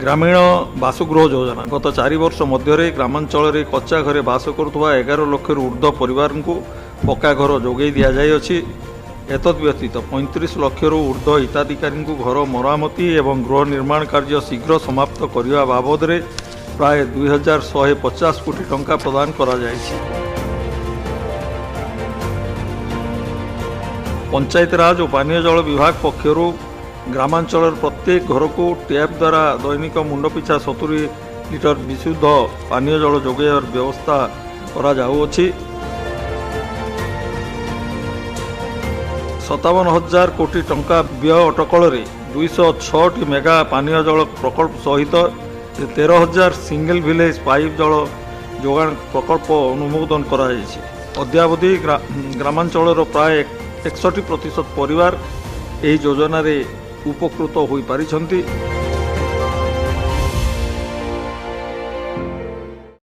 ଗ୍ରାମୀଣ ବାସଗୃହ ଯୋଜନା ଗତ 4 ବର୍ଷ ମଧ୍ୟରେ ଗ୍ରାମାଞ୍ଚଳରେ କଚ୍ଚା ଘରେ ବାସ କରୁଥିବା 11 ଲକ୍ଷରୁ ଉର୍ଦ୍ଧ୍ୱ ପରିବାରଙ୍କୁ ପକ୍କା ଘର ଯୋଗାଇ ଦିଆଯାଇଅଛି। ଏତଦ୍ବ୍ୟତୀତ 35 ଲକ୍ଷରୁ ଉର୍ଦ୍ଧ୍ୱ ହିତାଧିକାରୀଙ୍କୁ ଘର ମରାମତି ଏବଂ ଗୃହ ନିର୍ମାଣ କାର୍ଯ୍ୟ ଶୀଘ୍ର ସମାପ୍ତ କରିବା ବାବଦରେ ପ୍ରାୟ 2150 କୋଟି ଟଙ୍କା ପ୍ରଦାନ କରାଯାଇଛି। ପଞ୍ଚାୟତିରାଜ ଓ ପାନୀୟ ଜଳ ବିଭାଗ ପକ୍ଷରୁ ଗ୍ରାମାଞ୍ଚଳର ପ୍ରତ୍ୟେକ ଘରକୁ ଟ୍ୟାପ୍ ଦ୍ୱାରା ଦୈନିକ ମୁଣ୍ଡ ପିଛା 70 ଲିଟର ବିଶୁଦ୍ଧ ପାନୀୟ ଜଳ ଯୋଗାଇବାର ବ୍ୟବସ୍ଥା କରାଯାଉଅଛି। 57,000 କୋଟି ଟଙ୍କା ବ୍ୟୟ ଅଟକଳରେ 206ଟି ମେଗା ପାନୀୟ ଜଳ ପ୍ରକଳ୍ପ ସହିତ 13,000 ସିଙ୍ଗଲ ଭିଲେଜ ପାଇପ୍ ଜଳ ଯୋଗାଣ ପ୍ରକଳ୍ପ ଅନୁମୋଦନ କରାଯାଇଛି। ଅଦ୍ୟାବଧି ଗ୍ରାମାଞ୍ଚଳର ପ୍ରାୟ 61% ପରିବାର ଏହି ଯୋଜନାରେ ଉପକୃତ ହୋଇପାରିଛନ୍ତି।